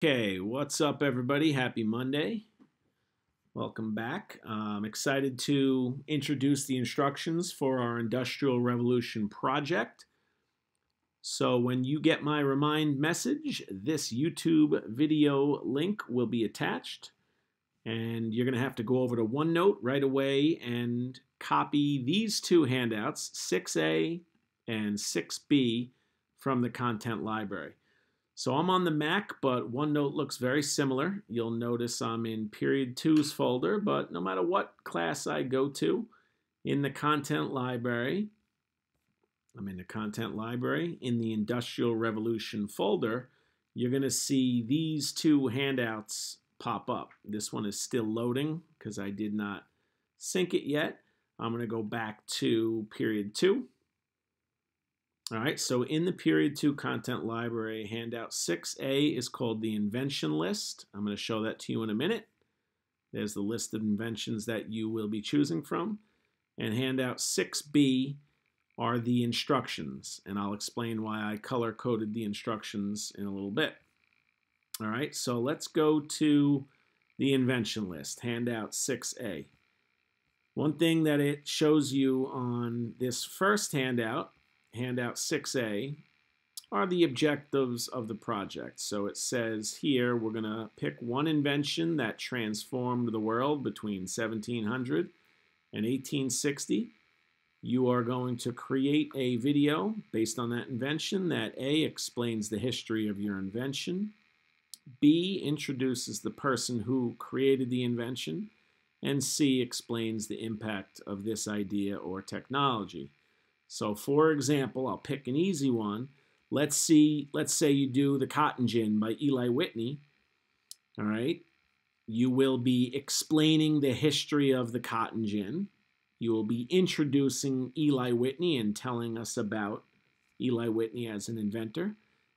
Okay, what's up, everybody? Happy Monday. Welcome back. I'm excited to introduce the instructions for our Industrial Revolution project. So when you get my remind message, this YouTube video link will be attached, and you're going to have to go over to OneNote right away and copy these two handouts, 6A and 6B, from the content library. So I'm on the Mac, but OneNote looks very similar. You'll notice I'm in Period 2's folder, but no matter what class I go to, in the content library, I'm in the content library, in the Industrial Revolution folder, you're going to see these two handouts pop up. This one is still loading because I did not sync it yet. I'm going to go back to Period 2. All right, so in the Period 2 content library, handout 6A is called the invention list. I'm going to show that to you in a minute. There's the list of inventions that you will be choosing from. And handout 6B are the instructions, and I'll explain why I color-coded the instructions in a little bit. All right, so let's go to the invention list, handout 6A. One thing that it shows you on this first handout, handout 6A, are the objectives of the project. So it says here we're going to pick one invention that transformed the world between 1700 and 1860. You are going to create a video based on that invention that A, explains the history of your invention, B, introduces the person who created the invention, and C, explains the impact of this idea or technology. So for example, I'll pick an easy one. Let's say you do The Cotton Gin by Eli Whitney. All right. You will be explaining the history of the cotton gin. You will be introducing Eli Whitney and telling us about Eli Whitney as an inventor.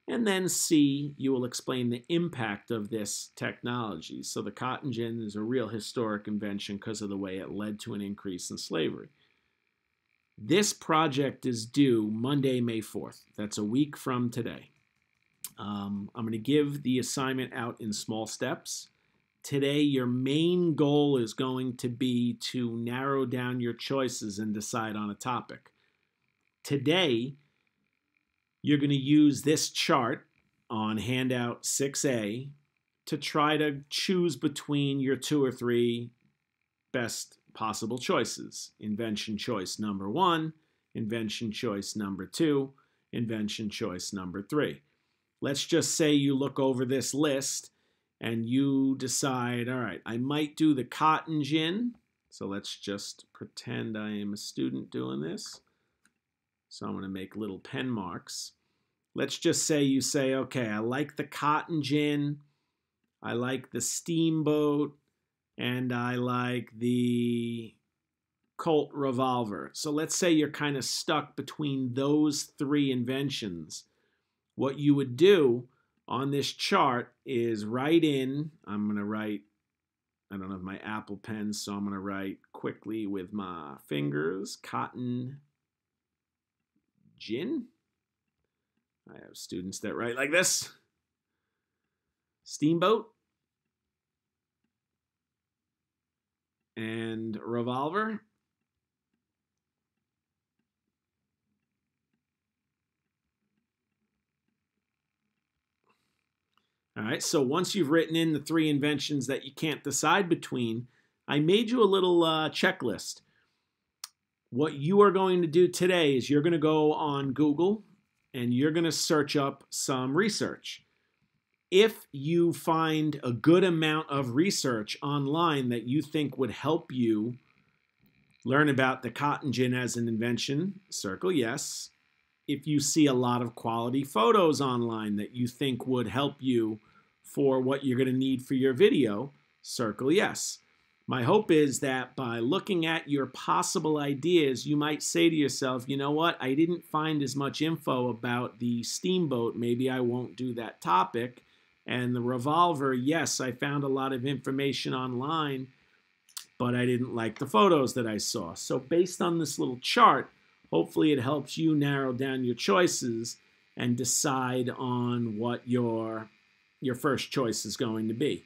And then C, you will explain the impact of this technology. So the cotton gin is a real historic invention because of the way it led to an increase in slavery. This project is due Monday, May 4th. That's a week from today. I'm going to give the assignment out in small steps. Today, your main goal is going to be to narrow down your choices and decide on a topic. Today, you're going to use this chart on handout 6A to try to choose between your 2 or 3 best possible choices. Invention choice number 1, invention choice number 2, invention choice number 3. Let's just say you look over this list and you decide, all right, I might do the cotton gin. So let's just pretend I am a student doing this. So I'm going to make little pen marks. Let's just say you say, okay, I like the cotton gin, I like the steamboat, and I like the Colt revolver. So let's say you're kind of stuck between those 3 inventions. What you would do on this chart is write in, I'm going to write, I don't have my Apple pen, so I'm going to write quickly with my fingers, cotton gin. I have students that write like this. Steamboat and revolver. All right, so once you've written in the 3 inventions that you can't decide between, I made you a little checklist. What you are going to do today is you're going to go on Google and you're going to search up some research. If you find a good amount of research online that you think would help you learn about the cotton gin as an invention, circle yes. If you see a lot of quality photos online that you think would help you for what you're going to need for your video, circle yes. My hope is that by looking at your possible ideas, you might say to yourself, you know what, I didn't find as much info about the steamboat, maybe I won't do that topic. And the revolver, yes, I found a lot of information online, but I didn't like the photos that I saw. So based on this little chart, hopefully it helps you narrow down your choices and decide on what your your first choice is going to be.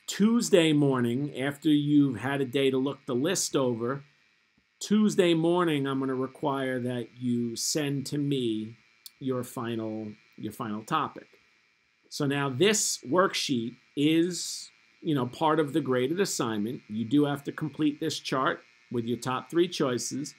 Tuesday morning, after you've had a day to look the list over, Tuesday morning, I'm going to require that you send to me your final topic. So now this worksheet is, part of the graded assignment. You do have to complete this chart with your top 3 choices.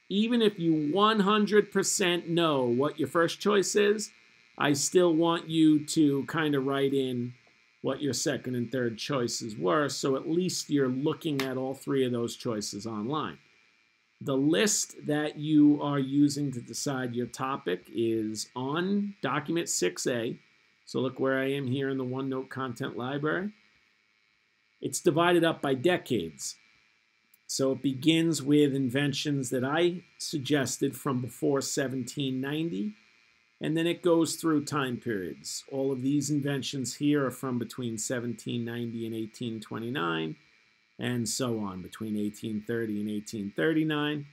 Even if you 100% know what your first choice is, I still want you to kind of write in what your second and third choices were, so at least you're looking at all 3 of those choices online. The list that you are using to decide your topic is on document 6A. So look where I am here in the OneNote content library. It's divided up by decades. So it begins with inventions that I suggested from before 1790, and then it goes through time periods. All of these inventions here are from between 1790 and 1829, and so on, between 1830 and 1839.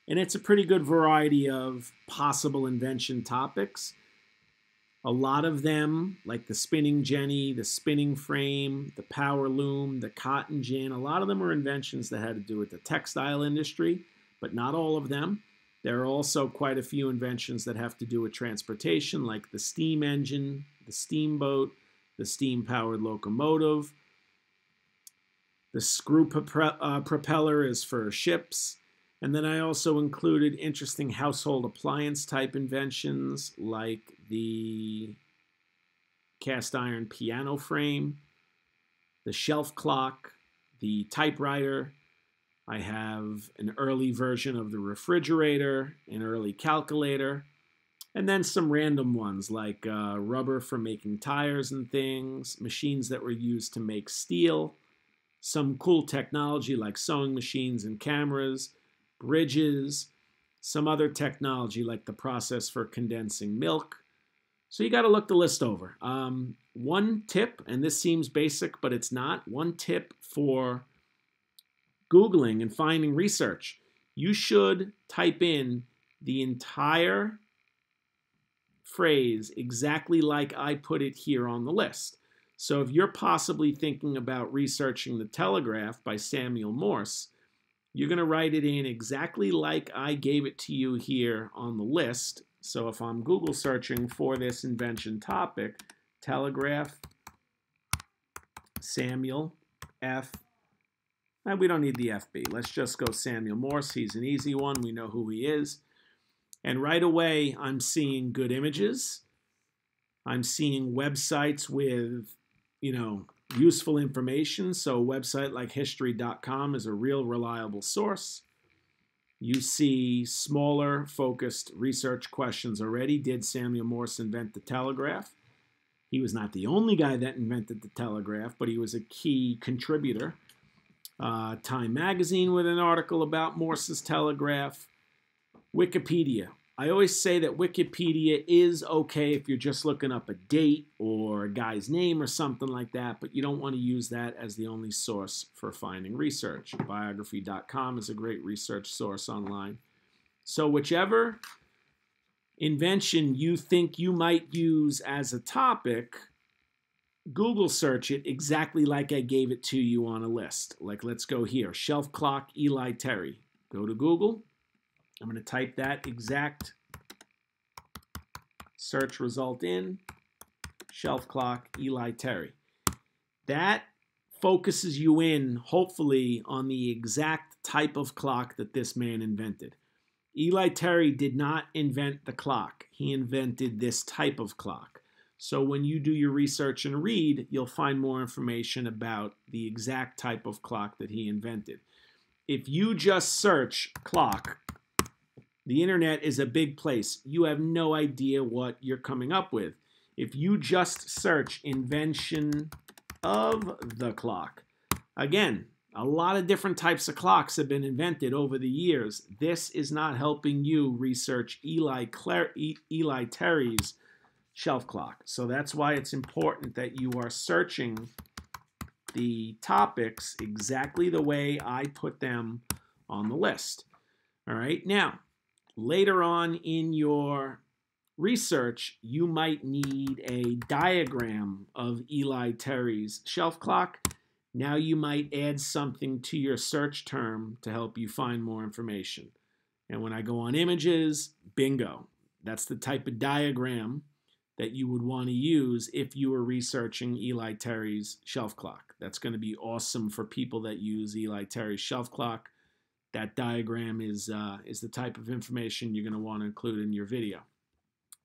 And it's a pretty good variety of possible invention topics. A lot of them, like the spinning jenny, the spinning frame, the power loom, the cotton gin, a lot of them are inventions that had to do with the textile industry, but not all of them. There are also quite a few inventions that have to do with transportation, like the steam engine, the steamboat, the steam-powered locomotive. The screw propeller is for ships. And then I also included interesting household appliance type inventions like the cast iron piano frame, the shelf clock, the typewriter. I have an early version of the refrigerator, an early calculator, and then some random ones like rubber for making tires and things, machines that were used to make steel, some cool technology like sewing machines and cameras, bridges, some other technology like the process for condensing milk. So you got to look the list over. One tip, and this seems basic, but it's not, one tip for Googling and finding research. You should type in the entire phrase exactly like I put it here on the list. So if you're possibly thinking about researching The Telegraph by Samuel Morse, you're going to write it in exactly like I gave it to you here on the list. So if I'm Google searching for this invention topic, Telegraph, Samuel, F. We don't need the FB. Let's just go Samuel Morse. He's an easy one. We know who he is. And right away, I'm seeing good images. I'm seeing websites with, useful information. So a website like history.com is a real reliable source. You see smaller, focused research questions already. Did Samuel Morse invent the telegraph? He was not the only guy that invented the telegraph, but he was a key contributor. Time Magazine with an article about Morse's telegraph. Wikipedia. I always say that Wikipedia is okay if you're just looking up a date or a guy's name or something like that, but you don't want to use that as the only source for finding research. Biography.com is a great research source online. So whichever invention you think you might use as a topic, Google search it exactly like I gave it to you on a list. Like, let's go here. Shelf clock, Eli Terry. Go to Google. I'm going to type that exact search result in. Shelf clock, Eli Terry. That focuses you in, hopefully, on the exact type of clock that this man invented. Eli Terry did not invent the clock. He invented this type of clock. So when you do your research and read, you'll find more information about the exact type of clock that he invented. If you just search clock, the internet is a big place. You have no idea what you're coming up with. If you just search invention of the clock, again, a lot of different types of clocks have been invented over the years. This is not helping you research Eli Terry's shelf clock. So that's why it's important that you are searching the topics exactly the way I put them on the list. All right, now, later on in your research, you might need a diagram of Eli Terry's shelf clock. Now you might add something to your search term to help you find more information. And when I go on images, bingo. That's the type of diagram that you would want to use if you were researching Eli Terry's shelf clock. That's going to be awesome for people that use Eli Terry's shelf clock. That diagram is the type of information you're going to want to include in your video.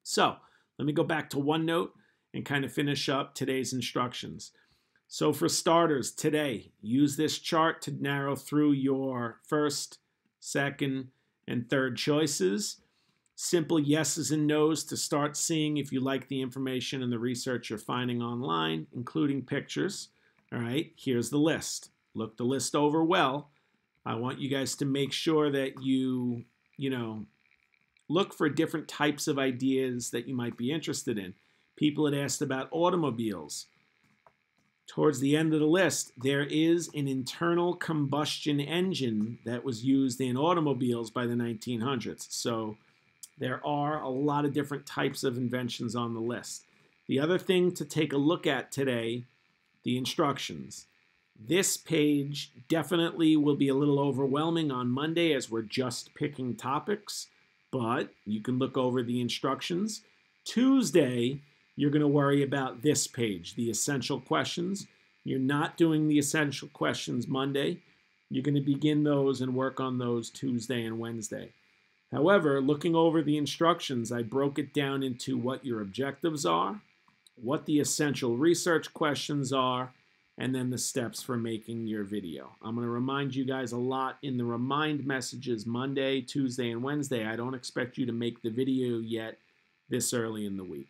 So let me go back to OneNote and kind of finish up today's instructions. So for starters, today, use this chart to narrow through your first, second, and third choices. Simple yeses and nos to start seeing if you like the information and the research you're finding online, including pictures. All right, here's the list. Look the list over well. I want you guys to make sure that you look for different types of ideas that you might be interested in. People had asked about automobiles. Towards the end of the list, there is an internal combustion engine that was used in automobiles by the 1900s. So there are a lot of different types of inventions on the list. The other thing to take a look at today, the instructions. This page definitely will be a little overwhelming on Monday as we're just picking topics, but you can look over the instructions. Tuesday, you're going to worry about this page, the essential questions. You're not doing the essential questions Monday. You're going to begin those and work on those Tuesday and Wednesday. However, looking over the instructions, I broke it down into what your objectives are, what the essential research questions are, and then the steps for making your video. I'm going to remind you guys a lot in the remind messages Monday, Tuesday, and Wednesday. I don't expect you to make the video yet this early in the week.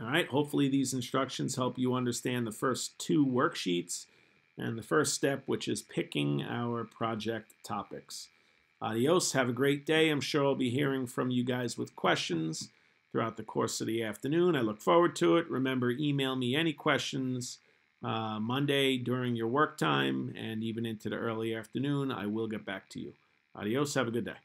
All right, hopefully these instructions help you understand the first two worksheets and the first step, which is picking our project topics. Adios, have a great day. I'm sure I'll be hearing from you guys with questions throughout the course of the afternoon. I look forward to it. Remember, email me any questions Monday during your work time and even into the early afternoon. I will get back to you. Adios, have a good day.